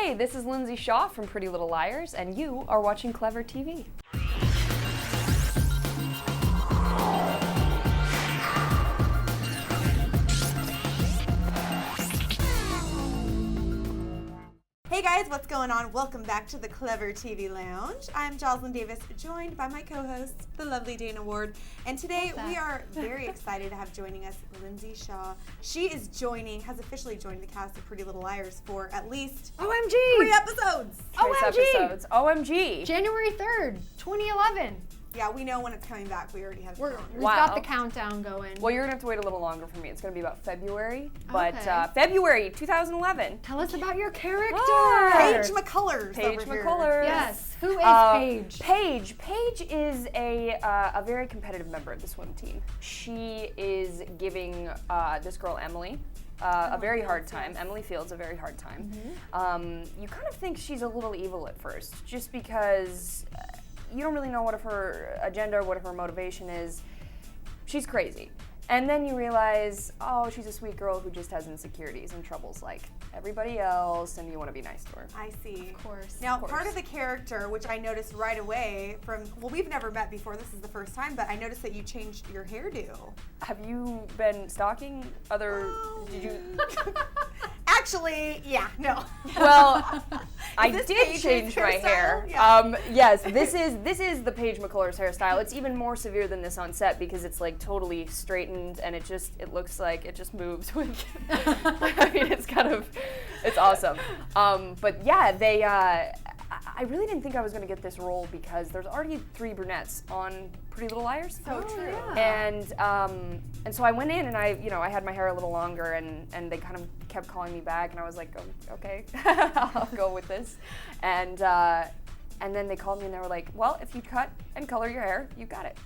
Hey, this is Lindsey Shaw from Pretty Little Liars, and you are watching Clever TV. Hey guys, what's going on? Welcome back to the Clever TV Lounge. I'm Jocelyn Davis, joined by my co-host, the lovely Dana Ward. And today we are very excited to have joining us Lindsey Shaw. She is has officially joined the cast of Pretty Little Liars for at least OMG! 3 episodes. OMG! January 3rd, 2011. Yeah, we know when it's coming back. We already have the calendar. We've got the countdown going. Well, you're going to have to wait a little longer for me. It's going to be about February. But February 2011. Tell us about your character. Paige McCullers. Paige McCullers. Yes. Who is Paige? Paige is a very competitive member of the swim team. She is giving this girl, Emily, a very hard time. Emily Fields, a very hard time. You kind of think she's a little evil at first, just because you don't really know what her agenda or what her motivation is. She's crazy. And then you realize, oh, she's a sweet girl who just has insecurities and troubles like everybody else, and you want to be nice to her. I see. Of course. Now, part of the character, which I noticed right away we've never met before, this is the first time, but I noticed that you changed your hairdo. Have you been stalking other, did you? Actually, yeah, no. Well, I did Paige's change my hair. Yeah. Yes, this is the Paige McCullers hairstyle. It's even more severe than this on set because it's like totally straightened and it looks like it just moves with. I mean, it's awesome. But yeah, I really didn't think I was going to get this role because there's already 3 brunettes on Pretty Little Liars. So true. Yeah. And so I went in and I had my hair a little longer and they kind of kept calling me back and I was like, oh, okay, I'll go with this. And then they called me and they were like, well, if you cut and color your hair, you got it.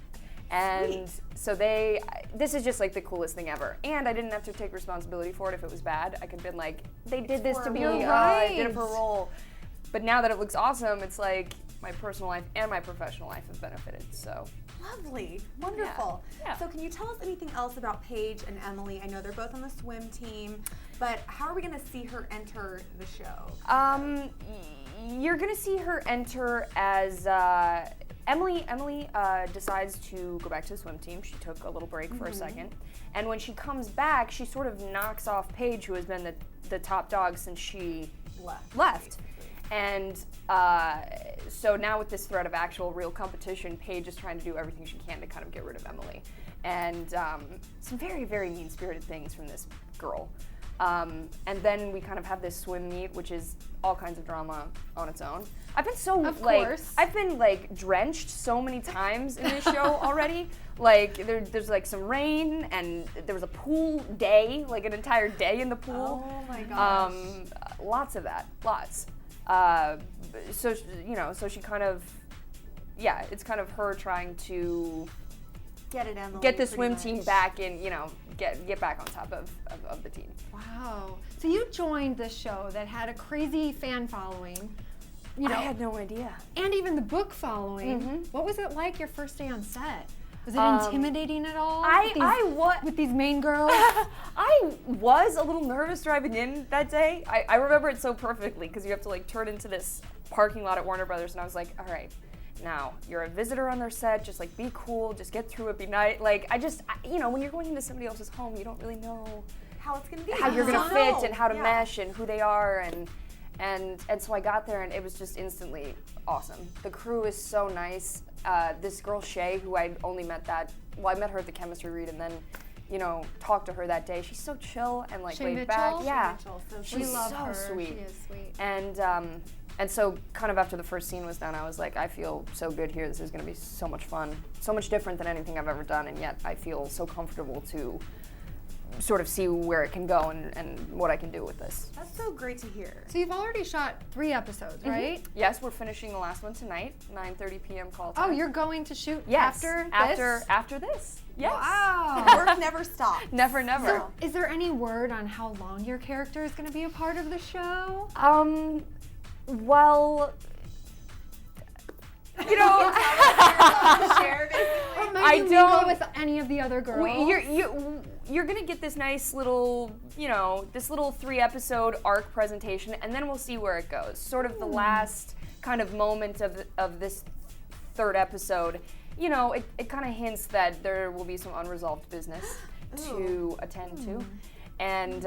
And so this is just like the coolest thing ever. And I didn't have to take responsibility for it if it was bad. I could have been like, they did this to me, I did it for a role. But now that it looks awesome, it's like my personal life and my professional life have benefited, so. Lovely, wonderful. Yeah. So can you tell us anything else about Paige and Emily? I know they're both on the swim team, but how are we gonna see her enter the show? You're gonna see her enter as, Emily decides to go back to the swim team. She took a little break for a second. And when she comes back, she sort of knocks off Paige, who has been the top dog since she left. And so now with this threat of actual real competition, Paige is trying to do everything she can to kind of get rid of Emily. And some very, very mean-spirited things from this girl. And then we kind of have this swim meet, which is all kinds of drama on its own. I've been drenched so many times in this show already. Like there's like some rain and there was a pool day, like an entire day in the pool. Oh my gosh. Lots of that, lots. So she kind of, it's kind of her trying to get the swim team back and, get back on top of the team. Wow. So you joined this show that had a crazy fan following. I had no idea. And even the book following. What was it like your first day on set? Was it intimidating at all? With these main girls? I was a little nervous driving in that day. I remember it so perfectly because you have to like turn into this parking lot at Warner Brothers and I was like, all right, now you're a visitor on their set, just like be cool, just get through it, be nice. Like when you're going into somebody else's home, you don't really know how it's gonna be, how you're gonna fit and how to mesh and who they are and so I got there and it was just instantly awesome. The crew is so nice. This girl Shay, who I only met I met her at the chemistry read and then, talked to her that day. She's so chill and like laid back. Yeah, she's so sweet. She is sweet. And so kind of after the first scene was done, I was like, I feel so good here. This is going to be so much fun, so much different than anything I've ever done, and yet I feel so comfortable to sort of see where it can go and what I can do with this. That's so great to hear. So you've already shot 3 episodes, right? Yes, we're finishing the last one tonight, 9:30 p.m. call time. Oh, you're going to shoot after this? Yes. Wow. Work never stops. Never. So, is there any word on how long your character is going to be a part of the show? Well, I don't go with any of the other girls. you're gonna get this nice little, this little 3-episode arc presentation, and then we'll see where it goes. Sort of the last kind of moment of this 3rd episode, it kind of hints that there will be some unresolved business to attend to, and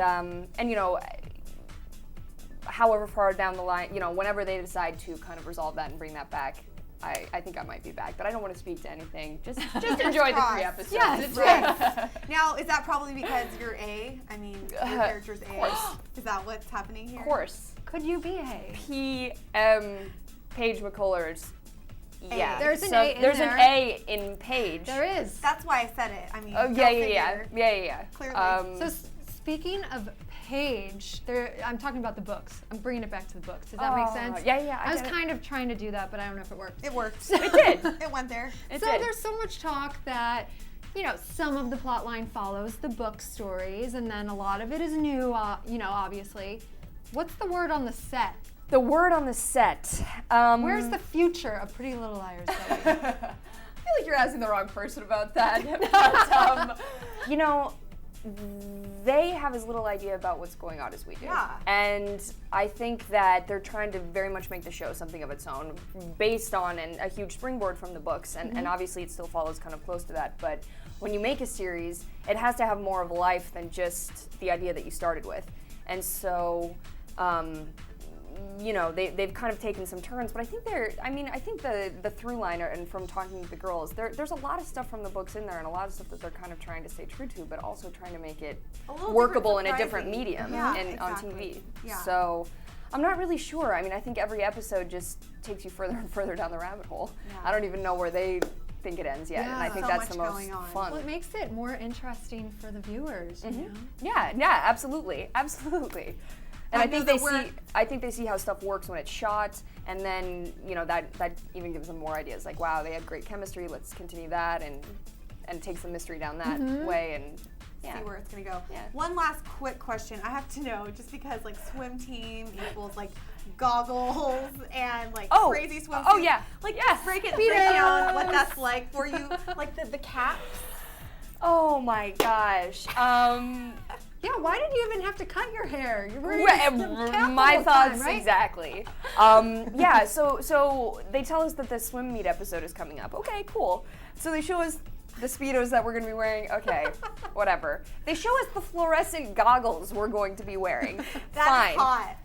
however far down the line, whenever they decide to kind of resolve that and bring that back, I think I might be back, but I don't want to speak to anything. Just enjoy the 3 episodes. Yes, right. Now, is that probably because you're A? I mean, your character's A. Of course. Is that what's happening here? Of course. Could you be A? Paige McCullers. Yeah. There's an A in There's there. an A in Paige. There is. That's why I said it. I mean, Yeah. Clearly. So speaking of Paige, I'm talking about the books. I'm bringing it back to the books. Does that make sense? Yeah. I was kind of trying to do that, but I don't know if it worked. It worked. It did. It went there. It So did. there's so much talk that, some of the plot line follows the book stories, and then a lot of it is new, obviously. What's the word on the set? The word on the set. Where's the future of Pretty Little Liars going? I feel like you're asking the wrong person about that. But, they have as little idea about what's going on as we do. Yeah. And I think that they're trying to very much make the show something of its own, based on a huge springboard from the books, and obviously it still follows kind of close to that. But when you make a series, it has to have more of a life than just the idea that you started with. And so, they've kind of taken some turns, but I think the through liner, and from talking to the girls, there's a lot of stuff from the books in there, and a lot of stuff that they're kind of trying to stay true to, but also trying to make it workable in a different medium on TV. Yeah. So I'm not really sure. I mean, I think every episode just takes you further and further down the rabbit hole. Yeah. I don't even know where they think it ends yet, and I think so that's much the most going on. fun. Well, it makes it more interesting for the viewers, Yeah, absolutely. And I think they see how stuff works when it's shot, and then that even gives them more ideas. Like, wow, they had great chemistry. Let's continue that and take some mystery down that way, and see where it's gonna go. Yeah. One last quick question I have to know, just because swim team equals goggles and crazy swim. Oh yeah. Break down what that's like for you, the caps. Oh my gosh. Yeah, why did you even have to cut your hair? You were my thoughts, right? exactly. So they tell us that the swim meet episode is coming up. Okay, cool. So they show us the Speedos that we're going to be wearing. Okay, whatever. They show us the fluorescent goggles we're going to be wearing. That's Fine. hot.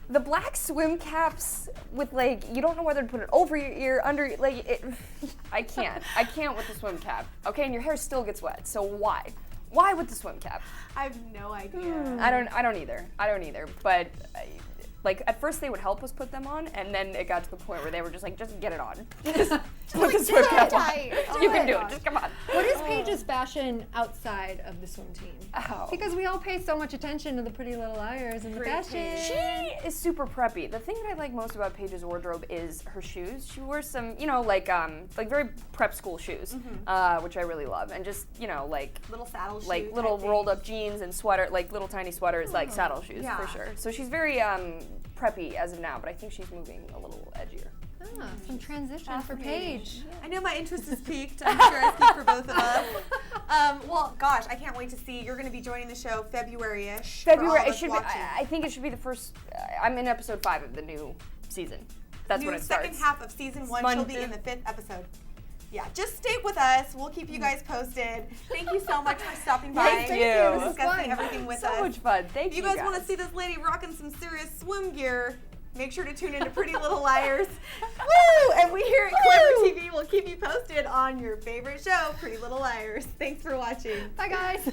The black swim caps with you don't know whether to put it over your ear, under it. I can't with the swim cap. Okay, and your hair still gets wet. So why? Why with the swim cap? I have no idea. I don't either. But at first they would help us put them on, and then it got to the point where they were just just get it on. Just put the swim cap on. You can do it. Just come on. What is Paige's fashion outside of the swim team? Oh. Because we all pay so much attention to the Pretty Little Liars and the fashion. She is super preppy. The thing that I like most about Paige's wardrobe is her shoes. She wears some, very prep school shoes, which I really love, and just little saddle shoes, little rolled up jeans and sweater, little tiny sweaters, saddle shoes for sure. So she's very preppy as of now, but I think she's moving a little edgier. Some transition for Paige. Yeah. I know my interest is piqued. I'm sure I speak for both of us. Well, gosh, I can't wait to see. You're going to be joining the show February-ish. It should be. I think it should be the first. I'm in episode 5 of the new season. That's when it starts. Second half of season 1. She'll be in the 5th episode. Yeah, just stay with us. We'll keep you guys posted. Thank you so much for stopping by. Thank you. Discussing everything with us. So much fun. Thank you. If you guys want to see this lady rocking some serious swim gear, make sure to tune into Pretty Little Liars. Woo! And we here at ClevverTV will keep you posted on your favorite show, Pretty Little Liars. Thanks for watching. Bye, guys.